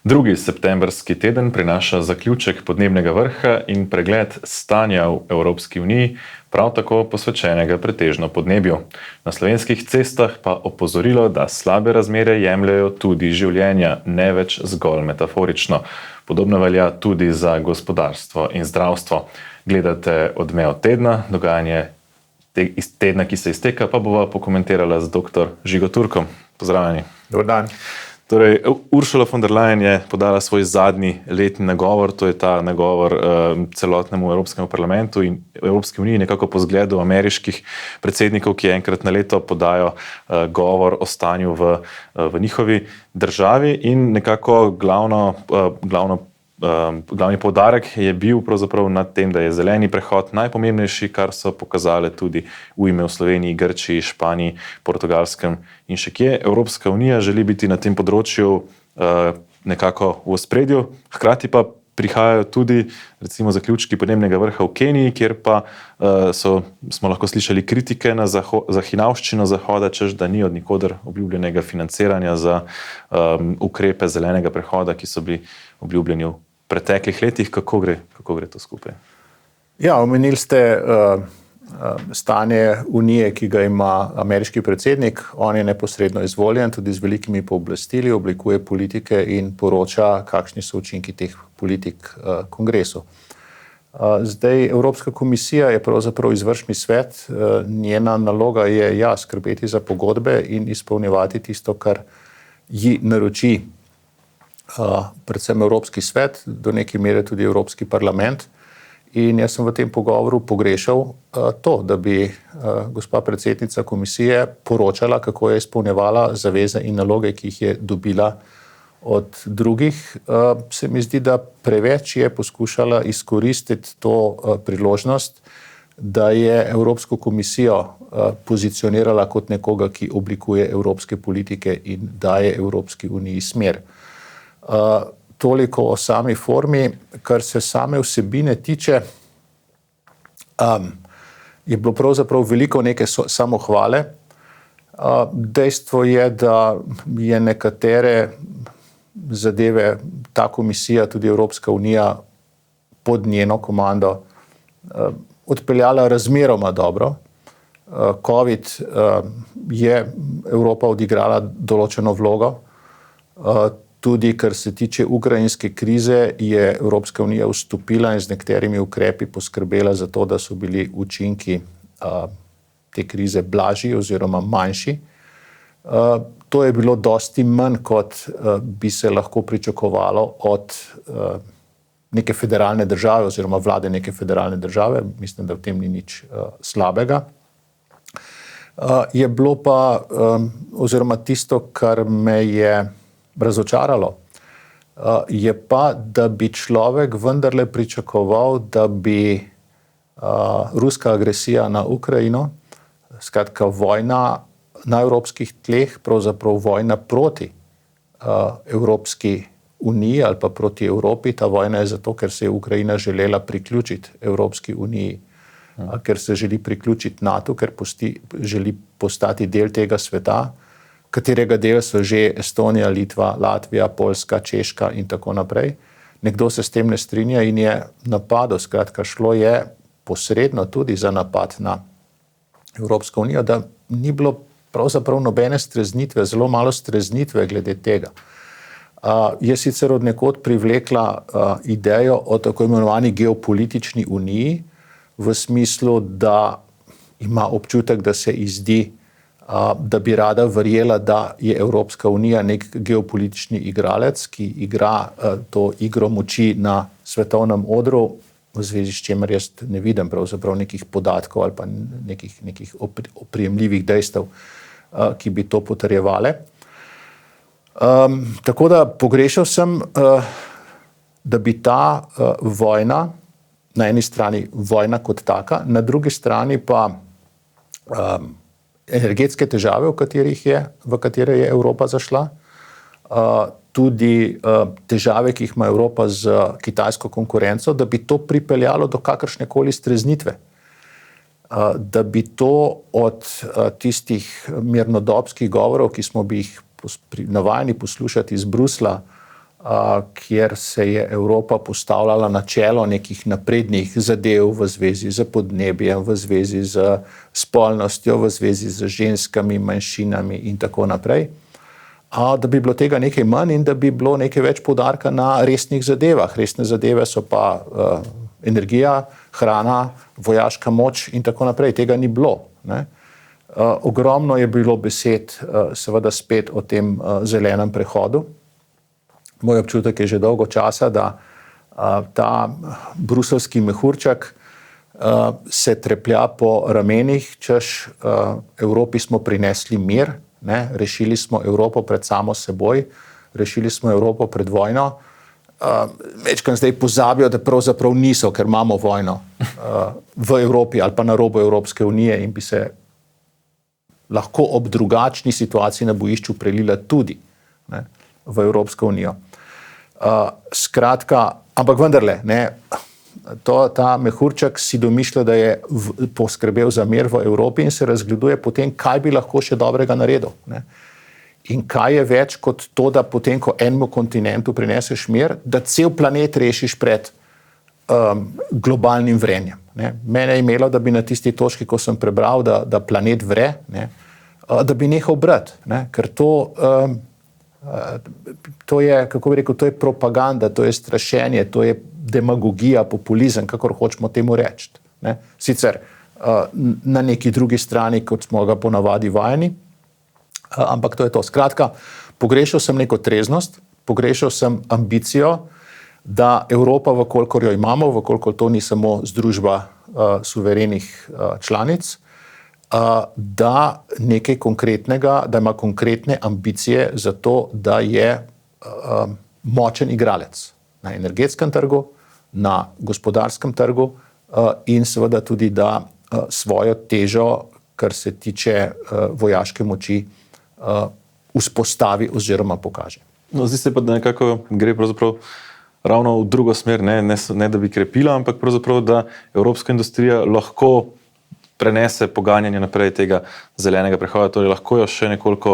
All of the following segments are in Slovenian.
Drugi septembrski teden prinaša zaključek podnebnega vrha in pregled stanja v Evropski uniji, prav tako posvečenega pretežno podnebju. Na slovenskih cestah pa opozorilo, da slabe razmere jemljajo tudi življenja, ne več zgolj metaforično. Podobno velja tudi za gospodarstvo in zdravstvo. Gledate Odmev tedna, dogajanje iz tedna, ki se izteka, pa bova pokomentirala z dr. Žigo Turkom. Pozdravljeni. Dober dan. Torej, Ursula von der Leyen je podala svoj zadnji letni nagovor, to je ta nagovor celotnemu Evropskemu parlamentu in Evropski uniji, nekako po zgledu ameriških predsednikov, ki enkrat na leto podajo govor o stanju v njihovi državi in nekako glavni poudarek je bil pravzaprav na tem, da je zeleni prehod najpomembnejši, kar so pokazale tudi ujme v Sloveniji, Grčiji, Španiji, Portugalskem in še kje. Evropska unija želi biti na tem področju nekako v ospredju, hkrati pa prihajajo tudi recimo zaključki podnebnega vrha v Keniji, kjer pa smo lahko slišali kritike za hinavščino Zahoda, češ da ni od nikoder obljubljenega financiranja za ukrepe zelenega prehoda, ki so bili obljubljeni v preteklih letih. Kako gre to skupaj? Ja, omenili ste stanje unije, ki ga ima ameriški predsednik. On je neposredno izvoljen, tudi z velikimi pooblastili, oblikuje politike in poroča, kakšni so učinki teh politik kongresu. Zdaj, Evropska komisija je pravzaprav izvršni svet, njena naloga je skrbeti za pogodbe in izpolnjevati tisto, kar ji naroči predvsem Evropski svet, do neke mere tudi Evropski parlament. In jaz sem v tem pogovoru pogrešal to, da bi gospa predsednica komisije poročala, kako je izpolnjevala zaveze in naloge, ki jih je dobila od drugih. Se mi zdi, da preveč je poskušala izkoristiti to priložnost, da je Evropsko komisijo pozicionirala kot nekoga, ki oblikuje evropske politike in daje Evropski uniji smer. Toliko o sami formi. Kar se same vsebine tiče, je bilo pravzaprav veliko neke samohvale. Dejstvo je, da je nekatere zadeve ta komisija, tudi Evropska unija pod njeno komando odpeljala razmeroma dobro. COVID je Evropa odigrala določeno vlogo. Tudi kar se tiče ukrajinske krize, je Evropska unija vstopila in z nekaterimi ukrepi poskrbela za to, da so bili učinki te krize blažji oziroma manjši. To je bilo dosti manj, kot bi se lahko pričakovalo od neke federalne države oziroma vlade neke federalne države. Mislim, da v tem ni nič slabega. Je bilo pa, oziroma tisto, kar me je razočaralo, je pa, da bi človek vendarle pričakoval, da bi ruska agresija na Ukrajino, skratka vojna na evropskih tleh, pravzaprav vojna proti Evropski uniji ali pa proti Evropi. Ta vojna je zato, ker se je Ukrajina želela priključiti Evropski uniji, ker se želi priključiti NATO, ker želi postati del tega sveta, katerega del so že Estonija, Litva, Latvija, Poljska, Češka in tako naprej. Nekdo se s tem ne strinja in je napadel, skratka šlo je posredno tudi za napad na Evropsko unijo, da ni bilo pravzaprav nobene streznitve, zelo malo streznitve glede tega. Je sicer od nekod privlekla idejo o tako imenovani geopolitični uniji, v smislu, da ima občutek, da se izdi, da bi rada verjela, da je Evropska unija nek geopolitični igralec, ki igra to igro moči na svetovnem odru, v zvezi s čemer jaz ne vidim pravzaprav nekih podatkov ali pa nekih oprijemljivih dejstev, ki bi to potrjevale. Tako da pogrešal sem, da bi ta vojna, na eni strani vojna kot taka, na drugi strani pa energetske težave, v katere je Evropa zašla, tudi težave, ki jih ima Evropa z kitajsko konkurenco, da bi to pripeljalo do kakršnekoli streznitve. Da bi to od tistih mirnodobskih govorov, ki smo bi jih navajeni poslušati iz Bruslja, kjer se je Evropa postavljala na čelo nekih naprednih zadev v zvezi z podnebjem, v zvezi z spolnostjo, v zvezi z ženskami, manjšinami in tako naprej, da bi bilo tega nekaj manj in da bi bilo nekaj več poudarka na resnih zadevah. Resne zadeve so pa energija, hrana, vojaška moč in tako naprej. Tega ni bilo, ne. Ogromno je bilo besed, seveda spet o tem zelenem prehodu. Moj občutek je že dolgo časa, da ta bruseljski mehurček se treplja po ramenih, češ Evropi smo prinesli mir, ne? Rešili smo Evropo pred samo seboj, rešili smo Evropo pred vojno. Večkrat zdaj pozabijo, da pravzaprav niso, ker imamo vojno v Evropi ali pa na robu Evropske unije in bi se lahko ob drugačni situaciji na bojišču prelila tudi, ne, v Evropsko unijo. Skratka, ampak vendarle, ne, ta mehurček si domišlja, da je poskrbel za mir v Evropi in se razgleduje potem, kaj bi lahko še dobrega naredil. Ne. In kaj je več kot to, da potem, ko enemu kontinentu prineseš mir, da cel planet rešiš pred globalnim vrenjem. Ne. Mene je imelo, da bi na tisti točki, ko sem prebral, da planet vre, ne, da bi nehal brati, ne, ker to je, kako bi rekel, to je propaganda, to je strašenje, to je demagogija, populizem, kakor hočemo temu reči. Ne. Sicer na neki drugi strani, kot smo ga ponavadi vajeni, ampak to je to. Skratka, pogrešal sem neko treznost, pogrešal sem ambicijo, da Evropa, vkolikor jo imamo, vkolikor to ni samo združba suverenih članic, da nekaj konkretnega, da ima konkretne ambicije za to, da je močen igralec na energetskem trgu, na gospodarskem trgu in seveda tudi, da svojo težo, kar se tiče vojaške moči, vzpostavi oziroma pokaže. No, zdi se pa, da nekako gre pravzaprav ravno v drugo smer, ne da bi krepila, ampak pravzaprav, da evropska industrija lahko prenese poganjanje naprej tega zelenega prehoda, torej lahko jo še nekoliko,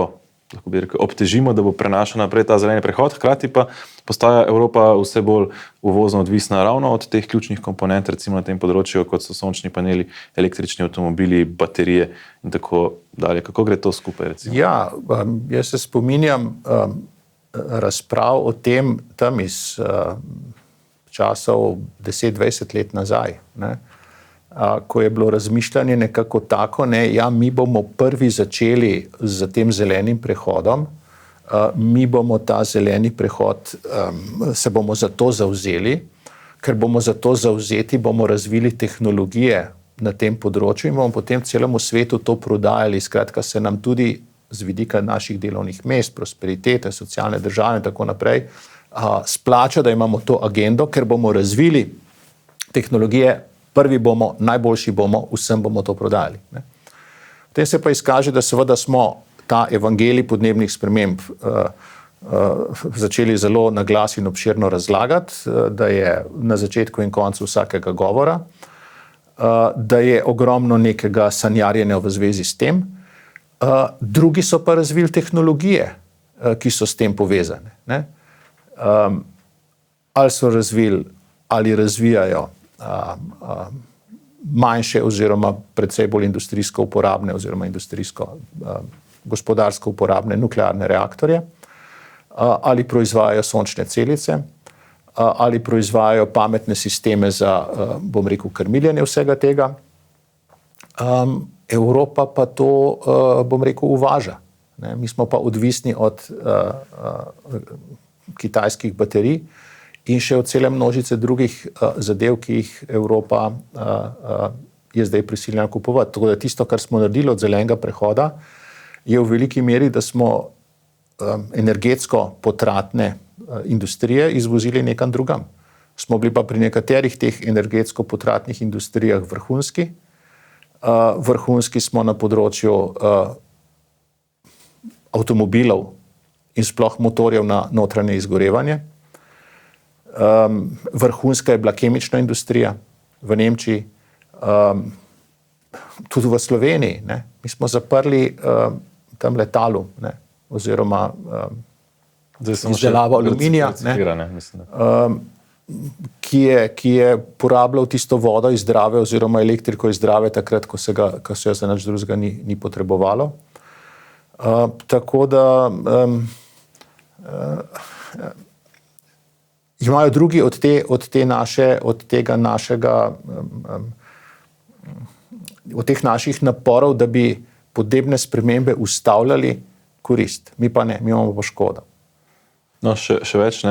lahko bi rekel, obtežimo, da bo prenašal naprej ta zeleni prehod, hkrati pa postaja Evropa vse bolj uvozno odvisna ravno od teh ključnih komponent, recimo na tem področju, kot so sončni paneli, električni avtomobili, baterije in tako dalje. Kako gre to skupaj, recimo? Ja, jaz se spominjam razprav o tem tam iz časov 10-20 let nazaj, ne? Ko je bilo razmišljanje nekako tako, ne, ja, mi bomo prvi začeli z tem zelenim prehodom, mi bomo ta zeleni prehod, se bomo za to zavzeli, ker bomo za to zavzeti, bomo razvili tehnologije na tem področju in bomo potem celemu svetu to prodajali. Skratka, se nam tudi z vidika naših delovnih mest, prosperitete, socialne države in tako naprej, splača, da imamo to agendo, ker bomo razvili tehnologije, prvi bomo, najboljši bomo, vsem bomo to prodajali. Ne. Potem se pa izkaže, da seveda smo ta evangelij podnebnih sprememb začeli zelo na glas in obširno razlagati, da je na začetku in koncu vsakega govora, da je ogromno nekega sanjarjenja v zvezi s tem. Drugi so pa razvili tehnologije, ki so s tem povezane. Ne. Ali so razvili, ali razvijajo manjše oziroma predvsej bolj industrijsko uporabne oziroma industrijsko gospodarsko uporabne nuklearne reaktorje, ali proizvajajo sončne celice, ali proizvajajo pametne sisteme za, bom rekel, krmiljenje vsega tega. Evropa pa to, bom rekel, uvaža. Ne? Mi smo pa odvisni od kitajskih baterij in še od cele množice drugih zadev, ki jih Evropa je zdaj prisiljena kupovati. Tako da tisto, kar smo naredili od zelenega prehoda, je v veliki meri, da smo energetsko potratne industrije izvozili nekam drugam. Smo bili pa pri nekaterih teh energetsko potratnih industrijah vrhunski. Vrhunski smo na področju avtomobilov in sploh motorjev na notranje izgorevanje. Vrhunska je bila kemična industrija v Nemčiji, tudi v Sloveniji. Ne. Mi smo zaprli tam letalu, ne, oziroma izdelavo aluminija, ki je porabljal tisto vodo iz Drave oziroma elektriko iz Drave takrat, ko se jo za nič drugega ni potrebovalo. Tako da imajo drugi od teh naših naporov, da bi podnebne spremembe ustavljali, korist. Mi pa ne, mi imamo pa škodo. No, še več,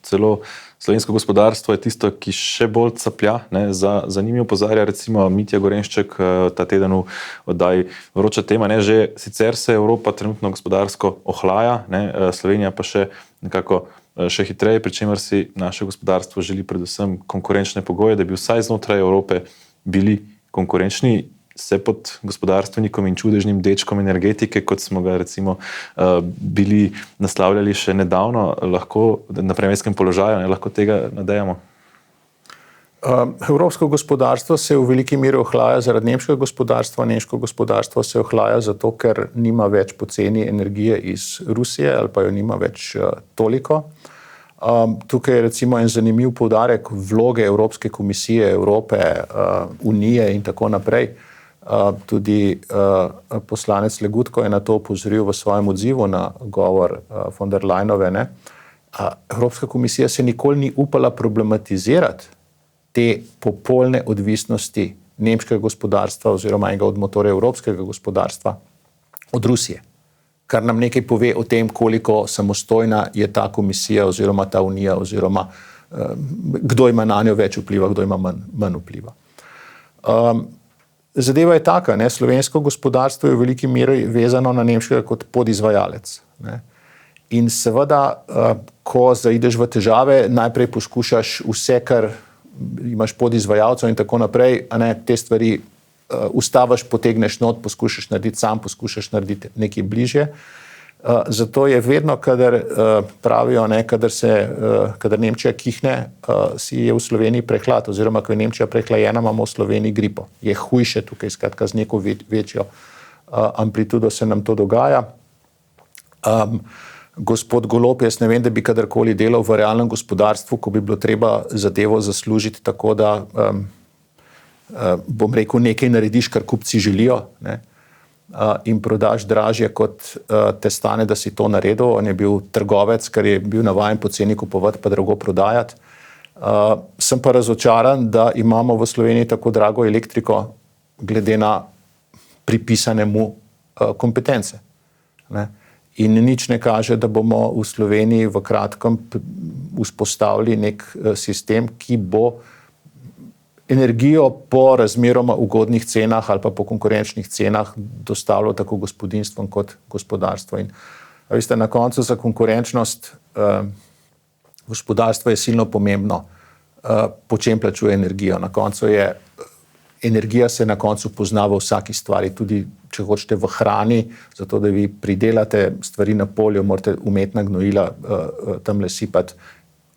celo slovensko gospodarstvo je tisto, ki še bolj caplja. Za njimi opozarja recimo Mitja Gorenšček ta teden v oddaji Vroča tema. Že sicer se Evropa trenutno gospodarsko ohlaja, Slovenija pa še nekako še hitreje, pri čemer si naše gospodarstvo želi predvsem konkurenčne pogoje, da bi vsaj znotraj Evrope bili konkurenčni. Se pod gospodarstvenikom in čudežnim dečkom energetike, kot smo ga recimo bili naslavljali še nedavno, lahko na premijerskem položaju, lahko tega nadejamo? Evropsko gospodarstvo se v veliki meri ohlaja zaradi nemškega gospodarstva. Nemško gospodarstvo se ohlaja zato, ker nima več poceni energije iz Rusije ali pa jo nima več toliko. Tukaj je recimo en zanimiv poudarek vloge Evropske komisije, Evrope, Unije in tako naprej. Tudi poslanec Legutko je na to opozoril v svojem odzivu na govor von der Leyenove. Evropska komisija se nikoli ni upala problematizirati te popolne odvisnosti nemškega gospodarstva oziroma enega od motorjev evropskega gospodarstva od Rusije, kar nam nekaj pove o tem, koliko samostojna je ta komisija oziroma ta unija oziroma kdo ima na njo več vpliva, kdo ima manj vpliva. Zadeva je taka, slovensko gospodarstvo je v veliki meri vezano na nemškega kot podizvajalec. In seveda, ko zaideš v težave, najprej poskušaš vse, kar imaš podizvajalcev in tako naprej, te stvari ustaviš, potegneš not, poskušaš narediti sam, poskušaš narediti nekaj bližje. Zato je vedno, kadar pravijo, kadar Nemčija kihne, si je v Sloveniji prehlad, oziroma ko je Nemčija prehlajena, imamo v Sloveniji gripo. Je hujše tukaj, skratka, z neko večjo amplitudo se nam to dogaja. Gospod Golob, jaz ne vem, da bi kadarkoli delal v realnem gospodarstvu, ko bi bilo treba zadevo zaslužiti tako, da bom rekel, nekaj narediš, kar kupci želijo, in prodaš dražje, kot te stane, da si to naredil. On je bil trgovec, ker je bil navajen poceni kupovati, pa drago prodajati. Sem pa razočaran, da imamo v Sloveniji tako drago elektriko, glede na pripisane mu kompetence. In nič ne kaže, da bomo v Sloveniji v kratkem vzpostavili nek sistem, ki bo energijo po razmeroma ugodnih cenah ali pa po konkurenčnih cenah dostavljalo tako gospodinjstvom kot gospodarstvo. In veste, na koncu za konkurenčnost gospodarstva je silno pomembno, po čem plačuje energijo. Na koncu energija se na koncu pozna v vsaki stvari, tudi če hočete v hrani, zato da vi pridelate stvari na polju, morate umetna gnojila tamle sipati,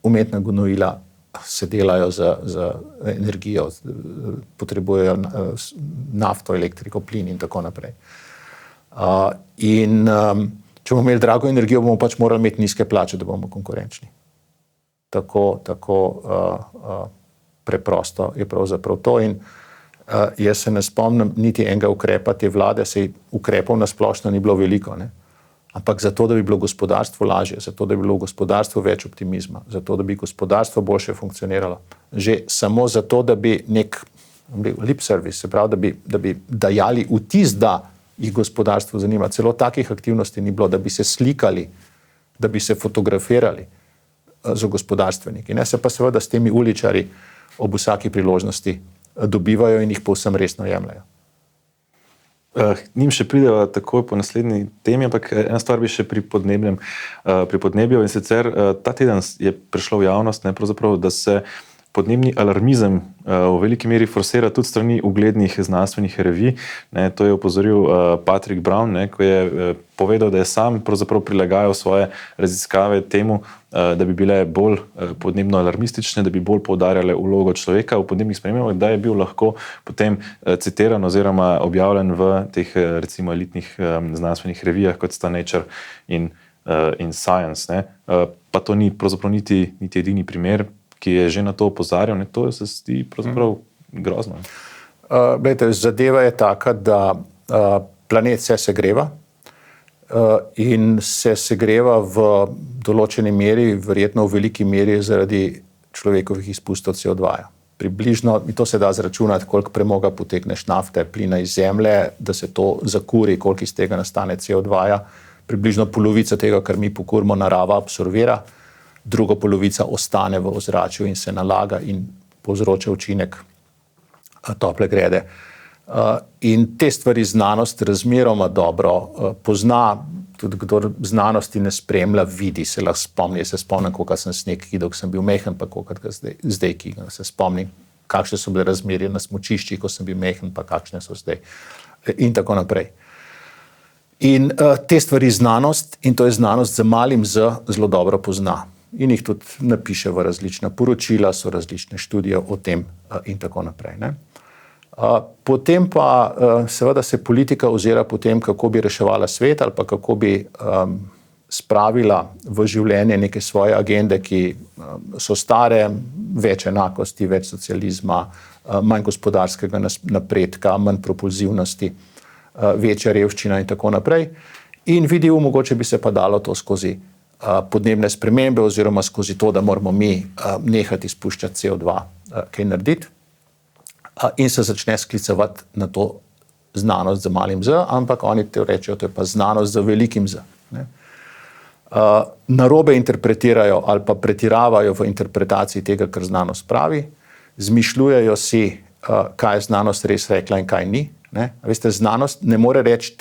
umetna gnojila se delajo za energijo, potrebujejo nafto, elektriko, plin in tako naprej. Če bomo imeli drago energijo, bomo pač morali imeti nizke plače, da bomo konkurenčni. Tako preprosto je pravzaprav to. In jaz se ne spomnim niti enega ukrepa te vlade, saj ukrepov na splošno ni bilo veliko, ampak zato, da bi bilo gospodarstvo lažje, zato, da bi bilo v gospodarstvu več optimizma, zato, da bi gospodarstvo boljše funkcioniralo. Že samo zato, da bi nek lip service, se pravi, da bi dajali vtis, da jih gospodarstvo zanima. Celo takih aktivnosti ni bilo, da bi se slikali, da bi se fotografirali za gospodarstveniki. Se pa seveda s temi uličari ob vsaki priložnosti dobivajo in jih povsem resno jemljajo. Njim še prideva takoj po naslednji temi, ampak ena stvar bi še pri podnebju, in sicer ta teden je prišlo v javnost, da se podnebni alarmizem v veliki meri forsira tudi strani uglednih znanstvenih revij. To je opozoril Patrick Brown, ko je povedal, da je sam pravzaprav prilagajal svoje raziskave temu, da bi bile bolj podnebno alarmistične, da bi bolj poudarjale vlogo človeka v podnebnih spremembah, da je bil lahko potem citiran oziroma objavljen v teh recimo elitnih znanstvenih revijah, kot sta Nature in in Science. Ne? Pa to ni pravzaprav niti edini primer, ki je že na to opozarjal. Ne? To se zdi pravzaprav grozno. Glejte, zadeva je taka, da planet se segreva in se segreva v določeni meri, verjetno v veliki meri zaradi človekovih izpustov CO2. Približno, in to se da zračunati, koliko premoga potegneš nafte, plina iz zemlje, da se to zakuri, koliko iz tega nastane CO2. Približno polovica tega, kar mi pokurimo, narava absorbira, druga polovica ostane v ozračju in se nalaga in povzroča učinek tople grede. In te stvari znanost razmeroma dobro pozna, tudi kdor znanosti ne spremlja, vidi, se lahko spomni. Se spomnim, koliko sem sneg kidal, ko sem bil mehen, pa koliko ga zdaj kidam. Se spomnim, kakšne so bile razmerje na smučiščih, ko sem bil mehen, pa kakšne so zdaj. In tako naprej. In te stvari znanost, in to je znanost z malim z, zelo dobro pozna. In jih tudi napiše v različna poročila, so različne študije o tem in tako naprej. Ne? Potem pa seveda se politika ozira po tem, kako bi reševala svet ali pa kako bi spravila v življenje neke svoje agende, ki so stare, več enakosti, več socializma, manj gospodarskega napredka, manj propulzivnosti, večja revščina in tako naprej. In vidijo, mogoče bi se pa dalo to skozi podnebne spremembe oziroma skozi to, da moramo mi nehati spuščati CO2, kaj narediti. In se začne sklicevati na to znanost z malim z, ampak oni te rečejo, to je pa znanost z velikim z. Ne? Narobe interpretirajo ali pa pretiravajo v interpretaciji tega, kar znanost pravi, zmišljujejo si, kaj je znanost res rekla in kaj ni. Ne? Veste, znanost ne more reči,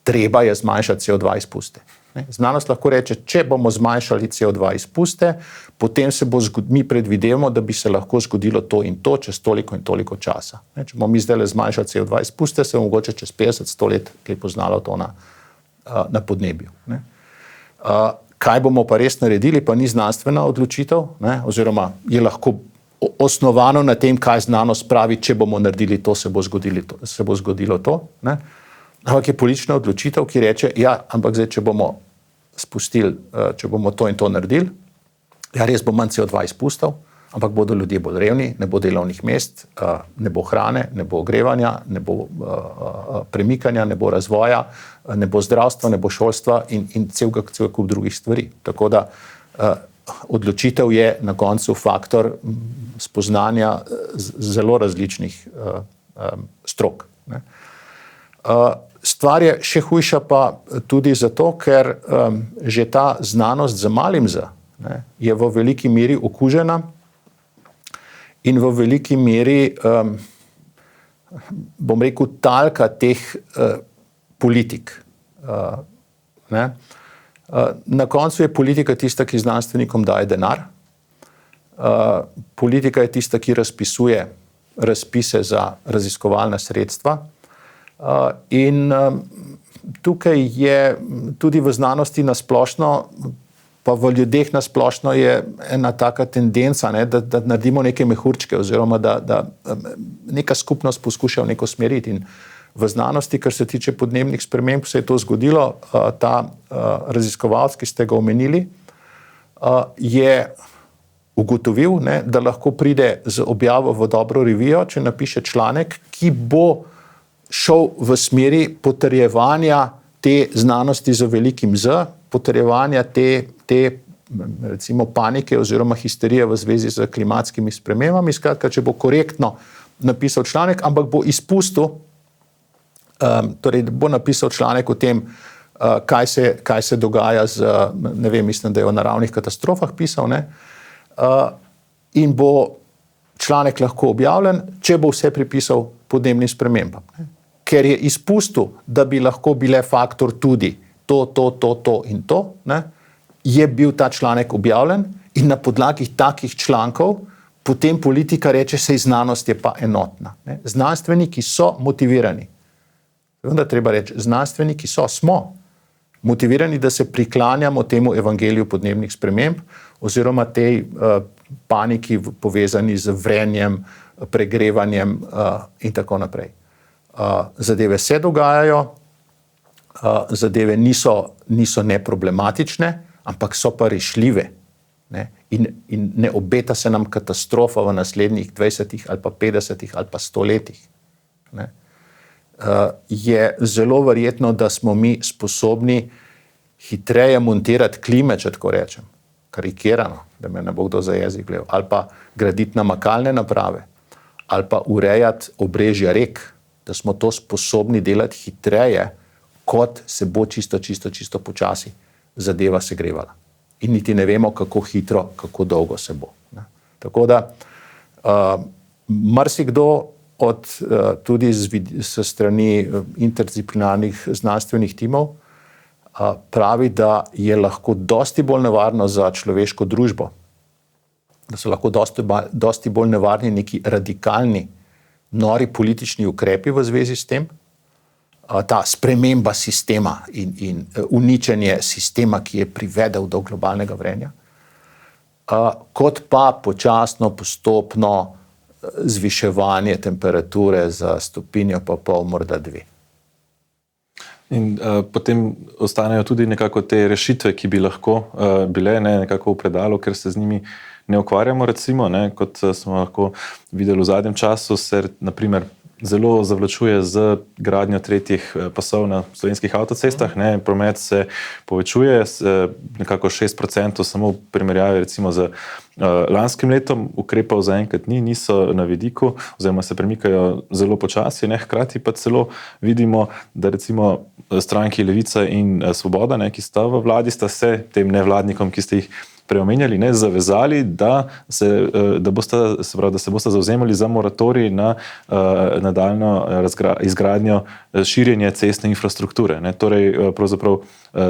treba je zmanjšati CO2 izpuste. Ne? Znanost lahko reče, če bomo zmanjšali CO2 izpuste, potem se bo mi predvidevamo, da bi se lahko zgodilo to in to čez toliko in toliko časa. Ne? Če bomo mi zdaj zmanjšali CO2 izpuste, se bo mogoče čez 50-100 let kaj poznalo to na podnebju. Ne? Kaj bomo pa res naredili, pa ni znanstvena odločitev, ne? Oziroma je lahko osnovano na tem, kaj znanost pravi, če bomo naredili to, se bo zgodilo to. Ne? Ampak je politična odločitev, ki reče, ja, ampak zdaj, če bomo spustili, če bomo to in to naredili, ja, res bo manj CO2 izpustov, ampak bodo ljudje bolj revni, ne bo delovnih mest, ne bo hrane, ne bo ogrevanja, ne bo premikanja, ne bo razvoja, ne bo zdravstva, ne bo šolstva in cel kup drugih stvari. Tako da odločitev je na koncu faktor spoznanja zelo različnih strok. Ne. Stvar je še hujša pa tudi zato, ker že ta znanost z malim z je v veliki meri okužena in v veliki meri, bom rekel, talka teh politik. Ne? Na koncu je politika tista, ki znanstvenikom daje denar. Politika je tista, ki razpisuje razpise za raziskovalna sredstva. In tukaj je tudi v znanosti nasplošno, pa v ljudeh nasplošno je ena taka tendenca, ne, da naredimo neke mehurčke oziroma da neka skupnost poskuša v neko smeriti. In v znanosti, kar se tiče podnebnih sprememb, se je to zgodilo. Ta raziskovalec, ki ste ga omenili, je ugotovil, ne, da lahko pride z objavo v dobro revijo, če napiše članek, ki bo šel v smeri potrjevanja te znanosti z velikim z, potrjevanja te recimo panike oziroma histerije v zvezi z klimatskimi spremembami. Skratka, če bo korektno napisal članek, ampak bo izpustil, torej bo napisal članek o tem, kaj se dogaja z, ne vem, mislim, da je o naravnih katastrofah pisal, ne, in bo članek lahko objavljen, če bo vse pripisal podnebnim spremembam. Ne. Ker je izpustil, da bi lahko bile faktor tudi to in to, ne, je bil ta članek objavljen in na podlagi takih člankov potem politika reče, sej znanost je pa enotna. Ne. Znanstveniki so motivirani. Vendar treba reči, znanstveniki smo motivirani, da se priklanjamo temu evangeliju podnebnih sprememb oziroma tej paniki povezani z vrenjem, pregrevanjem in tako naprej. Zadeve se dogajajo, zadeve niso neproblematične, ampak so pa rešljive. Ne? In ne obeta se nam katastrofa v naslednjih 20 ali pa 50 ali pa 100 letih. Ne? Je zelo verjetno, da smo mi sposobni hitreje montirati klime, če tako rečem, karikirano, da me ne bo kdo za jezik gledal, ali pa graditi namakalne naprave, ali pa urejati obrežja rek, da smo to sposobni delati hitreje, kot se bo čisto počasi zadeva segrevala. In niti ne vemo, kako hitro, kako dolgo se bo. Ne. Tako da marsikdo tudi s strani interdisciplinarnih znanstvenih timov pravi, da je lahko dosti bolj nevarno za človeško družbo, da so lahko dosti bolj nevarni neki radikalni, nori politični ukrepi v zvezi s tem, ta sprememba sistema in uničenje sistema, ki je privedel do globalnega vrenja, kot pa počasno, postopno zviševanje temperature za stopinjo pa pol, morda 2. In potem ostanejo tudi nekako te rešitve, ki bi lahko bile nekako v predalu, ker se z njimi ne ukvarjamo, recimo, kot smo lahko videli v zadnjem času, se naprimer zelo zavlačuje z gradnjo tretjih pasov na slovenskih avtocestah. Promet se povečuje nekako 6% samo v primerjavi recimo z lanskim letom. Ukrepov zaenkrat niso na vidiku, oziroma se premikajo zelo počasi. Hkrati pa celo vidimo, da recimo stranki Levica in Svoboda, ki sta v vladi, sta se tem nevladnikom, ki ste jih preomenjali, zavezali, da se boste zavzemali za moratorij na nadaljnjo izgradnjo, širjenje cestne infrastrukture. Torej, pravzaprav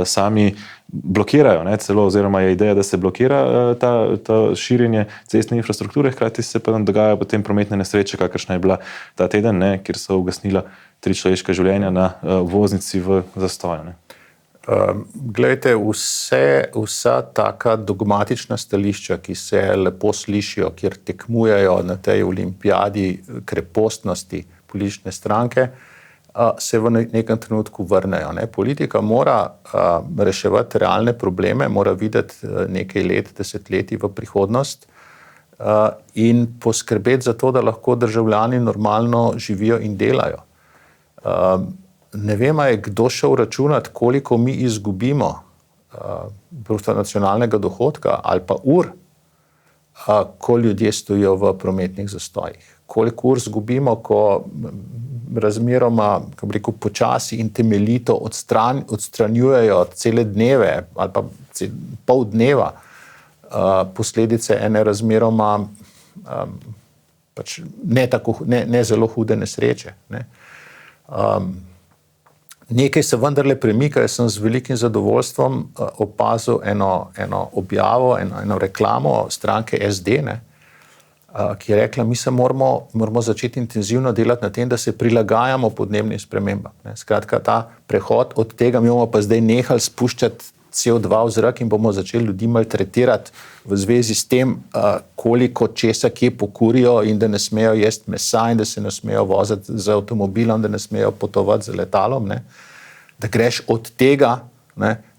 sami blokirajo, celo, oziroma je ideja, da se blokira ta širjenje cestne infrastrukture, hkrati se pa nam dogajajo potem prometne nesreče, kakršna je bila ta teden, kjer so ugasnila 3 človeška življenja na voznici v zastoju. Glejte, vsa taka dogmatična stališča, ki se lepo slišijo, kjer tekmujejo na tej olimpijadi krepostnosti politične stranke, se v nekem trenutku vrnejo. Politika mora reševati realne probleme, mora videti nekaj let, desetletij v prihodnost in poskrbeti za to, da lahko državljani normalno živijo in delajo. Ne vem, je kdo šel računati, koliko mi izgubimo bruto nacionalnega dohodka ali pa ur, ko ljudje stojijo v prometnih zastojih. Koliko ur izgubimo, ko razmeroma, počasi in temeljito odstranjujejo cele dneve ali pa pol dneva posledice ene razmeroma ne zelo hude nesreče. Nekaj se vendarle premika. Jaz sem z velikim zadovoljstvom opazil eno objavo, eno reklamo stranke SD, ki je rekla, mi se moramo začeti intenzivno delati na tem, da se prilagajamo podnebnim spremembam. Skratka, ta prehod od tega, mi bomo pa zdaj nehali spuščati CO2 v zrak in bomo začeli ljudi maltretirati v zvezi s tem, koliko česa kje pokurijo in da ne smejo jesti mesa in da se ne smejo voziti z avtomobilom, da ne smejo potovati z letalom. Da greš od tega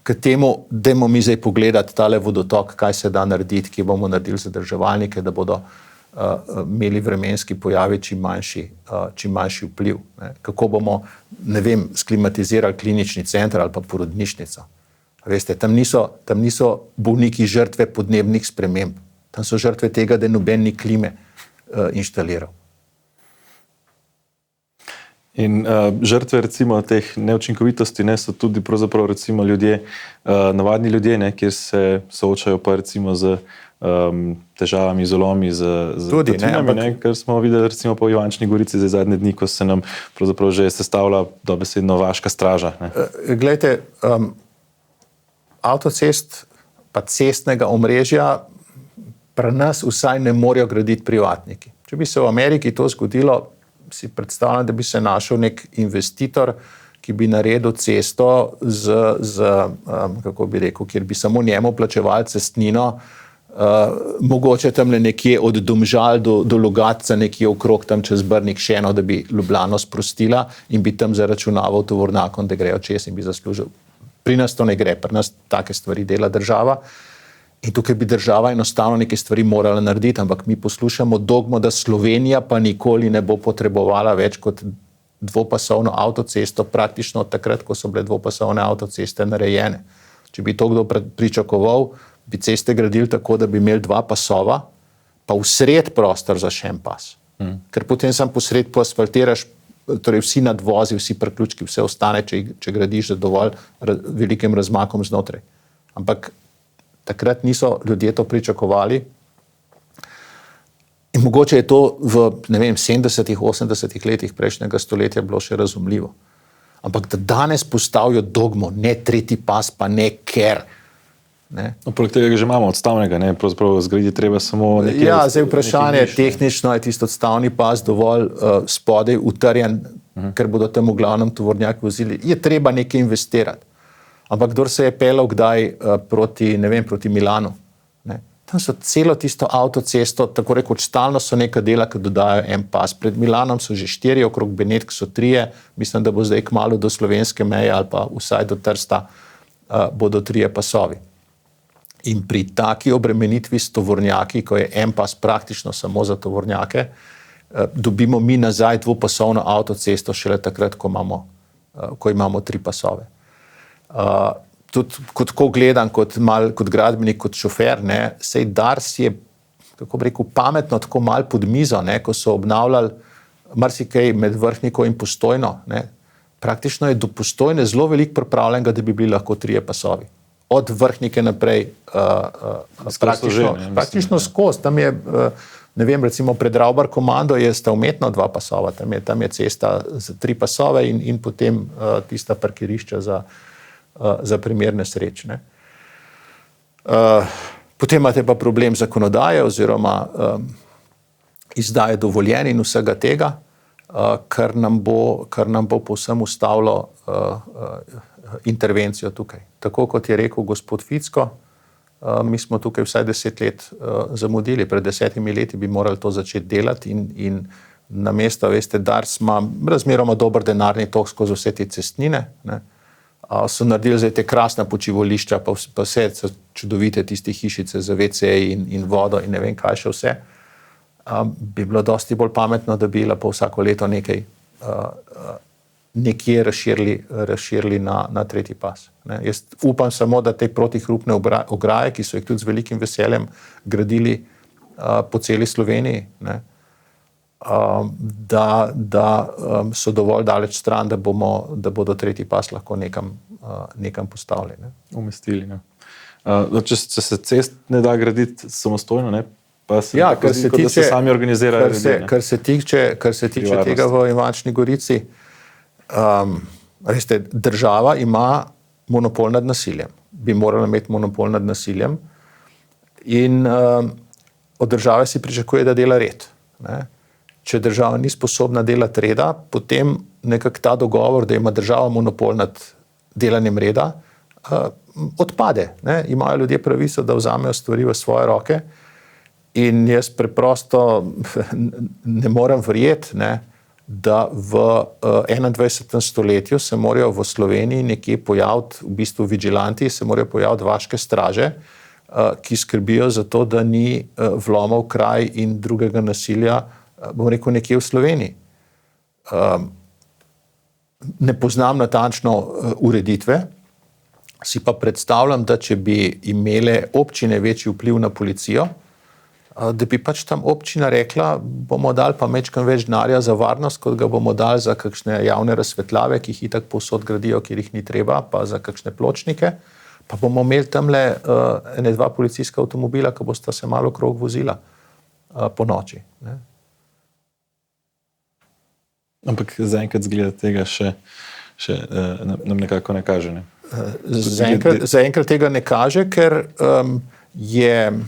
k temu, dajmo mi zdaj pogledati tale vodotok, kaj se da narediti, kje bomo naredili zadrževalnike, da bodo imeli vremenski pojavi čim manjši vpliv. Kako bomo, sklimatizirali klinični center ali pa porodnišnico. Veste, tam niso bolniki žrtve podnebnih sprememb. Tam so žrtve tega, da noben ni klime inštaliral. In žrtve recimo teh neučinkovitosti so tudi pravzaprav recimo ljudje, navadni ljudje, kjer se soočajo pa recimo z težavami, zlomi, z tatvinami, ker smo videli recimo po Ivančni Gorici za zadnje dni, ko se nam pravzaprav že sestavlja dobesedno vaška straža. Glejte, avtocest pa cestnega omrežja pri nas vsaj ne morejo graditi privatniki. Če bi se v Ameriki to zgodilo, si predstavljam, da bi se našel nek investitor, ki bi naredil cesto kako bi rekel, kjer bi samo njemu plačevali cestnino, mogoče tamle nekje od Domžal do Logatca, nekje okrog tam čez Brnik še eno, da bi Ljubljano sprostila in bi tam zaračunaval tovornjakom, da grejo čez in bi zaslužil Pri nas to ne gre, pri nas take stvari dela država. In tukaj bi država enostavno neke stvari morala narediti, ampak mi poslušamo dogmo, da Slovenija pa nikoli ne bo potrebovala več kot dvopasovno avtocesto, praktično od takrat, ko so bile dvopasovne avtoceste narejene. Če bi to kdo pričakoval, bi ceste gradili tako, da bi imeli 2 pasova, pa vsred prostor za še en pas. Ker potem sam posred poasfaltiraš, torej vsi nadvozi, vsi priključki, vse ostane, če gradiš z dovolj velikim razmakom znotraj. Ampak takrat niso ljudje to pričakovali. In mogoče je to v 70-ih, 80-ih letih prejšnjega stoletja bilo še razumljivo. Ampak da danes postavijo dogmo, ne 3. pas, pa ne ker. Poleg tega že imamo odstavnega, pravzaprav zgraditi treba samo nekaj. Ja, zdaj vprašanje je tehnično, je tisti odstavni pas dovolj spodaj utrjen, ker bodo tam v glavnem tovornjaki vozili. Je treba nekaj investirati. Ampak kdor se je pelal kdaj proti Milanu, tam so celo tisto avtocesto, tako rekoč stalno so neka dela, ki dodajo en pas. Pred Milanom so že 4, okrog Benetk so 3, mislim, da bo zdaj kmalu do slovenske meje ali pa vsaj do Trsta bodo 3 pasovi. In pri taki obremenitvi s tovornjaki, ko je en pas praktično samo za tovornjake, dobimo mi nazaj dvopasovno avtocesto šele takrat, ko imamo 3 pasove. Tudi ko gledam kot gradbenik, kot šofer, sej Dars je, kako bi rekel, pametno tako malo pod mizo, ko so obnavljali marsikaj med Vrhnico in Postojno. Praktično je do Postojne zelo veliko pripravljenega, da bi bili lahko 3 pasovi. Od Vrhnike naprej praktično skozi. Tam je, recimo pred Ravbar komando sta umetno 2 pasova, tam je cesta za 3 pasove in potem tista parkirišča za primer nesreč. Potem imate pa problem zakonodaje oziroma izdaje dovoljenj in vsega tega, kar nam bo povsem ustavilo intervencijo tukaj. Tako kot je rekel gospod Ficko, mi smo tukaj vsaj 10 let zamudili. Pred 10 leti bi morali to začeti delati in namesto, Dars ima razmeroma dober denarni tok skozi vse te cestnine, so naredili zdaj te krasna počivališča, pa vse čudovite tiste hišice za WC in vodo in ne vem kaj še vse. Bi bilo dosti bolj pametno, da bi pa vsako leto nekje razširili na 3. pas. Jaz upam samo, da te protihrupne ograje, ki so jih tudi z velikim veseljem gradili po celi Sloveniji, da so dovolj daleč stran, da bodo 3. pas lahko nekam postavili. Umestili. Če se cest ne da graditi samostojno, pa se sami organizirajo. Kar se tiče tega v Ivančni Gorici, država ima monopol nad nasiljem. Bi morala imeti monopol nad nasiljem in od države si pričakuje, da dela red. Če država ni sposobna delati reda, potem nekako ta dogovor, da ima država monopol nad delanjem reda, odpade. Imajo ljudje pravico, da vzamejo stvari v svoje roke in jaz preprosto ne morem verjeti, da v 21. stoletju se morajo v Sloveniji nekje pojaviti, v bistvu vigilanti, se morajo pojaviti vaške straže, ki skrbijo za to, da ni vlomov kraj in drugega nasilja, bom rekel, nekje v Sloveniji. Ne poznam natančno ureditve, si pa predstavljam, da če bi imele občine večji vpliv na policijo, da bi pač tam občina rekla, bomo dali pa majčkeno več denarja za varnost, kot ga bomo dali za kakšne javne razsvetljave, ki jih itak povsod gradijo, kjer jih ni treba, pa za kakšne pločnike, pa bomo imeli tamle 2 policijska avtomobila, ki bosta se malo okrog vozila po noči. Ampak zaenkrat zgleda tega še nam nekako ne kaže. Zaenkrat tega ne kaže, ker je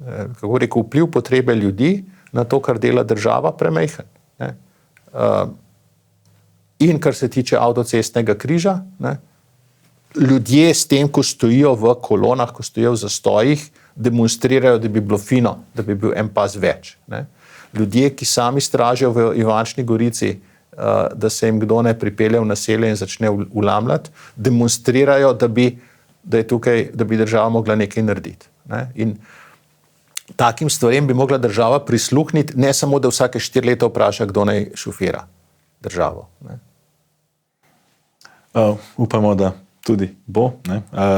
kako rekel, vpliv potrebe ljudi na to, kar dela država, premajhen. In kar se tiče avtocestnega križa, ljudje s tem, ko stojijo v kolonah, ko stojijo v zastojih, demonstrirajo, da bi bilo fino, da bi bil en pas več. Ljudje, ki sami stražijo v Ivančni Gorici da se jim kdo ne pripelje v naselje in začne vlamljati, demonstrirajo, da bi država mogla nekaj narediti. Ne? In takim stvarem bi mogla država prisluhniti, ne samo, da vsake 4 leta vpraša, kdo naj šofira državo. Ne? Upamo, da tudi bo.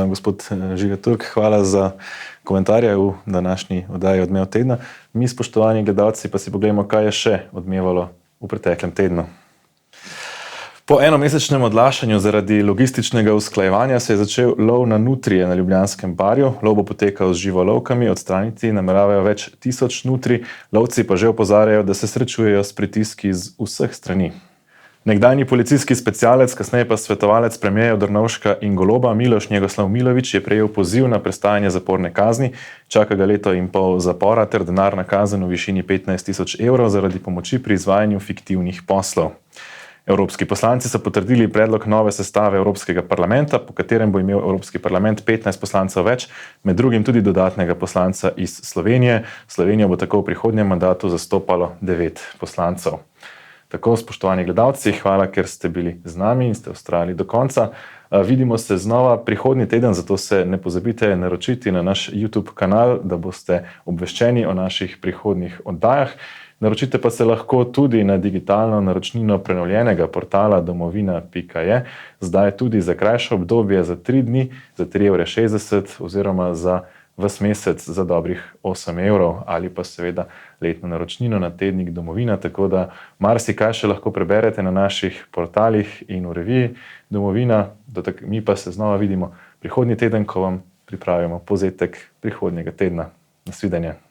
Gospod Žiga Turk, hvala za komentarje v današnji oddaji Odmev tedna. Mi, spoštovani gledalci, pa si pogledamo, kaj je še odmevalo v preteklem tednu. Po enomesečnem odlašanju zaradi logističnega usklajevanja se je začel lov na nutrije na Ljubljanskem barju. Lov bo potekal z živolovkami, odstraniti nameravajo več 1000 nutrij, lovci pa že opozarjajo, da se srečujejo s pritiski z vseh strani. Nekdanji policijski specialec, kasneje pa svetovalec premierjev Drnovška in Goloba, Miloš Njegoslav Milović, je prejel poziv na prestajanje zaporne kazni, čaka ga 1,5 leta zapora ter denarna kazen v višini 15 000 evrov zaradi pomoči pri izvajanju fiktivnih poslov. Evropski poslanci so potrdili predlog nove sestave Evropskega parlamenta, po katerem bo imel Evropski parlament 15 poslancev več, med drugim tudi dodatnega poslanca iz Slovenije. Slovenijo bo tako v prihodnjem mandatu zastopalo 9 poslancev. Tako, spoštovani gledalci, hvala, ker ste bili z nami in ste vztrajali do konca. Vidimo se znova prihodnji teden, zato se ne pozabite naročiti na naš YouTube kanal, da boste obveščeni o naših prihodnjih oddajah. Naročite pa se lahko tudi na digitalno naročnino prenovljenega portala domovina.je, zdaj tudi za krajše obdobje, za 3 dni, za 3,60 € oziroma za ves mesec za dobrih 8 € ali pa seveda letno naročnino na tednik Domovina, tako da marsikaj še lahko preberete na naših portalih in v reviji Domovina. Mi pa se znova vidimo prihodnji teden, ko vam pripravimo povzetek prihodnjega tedna. Nasvidenje.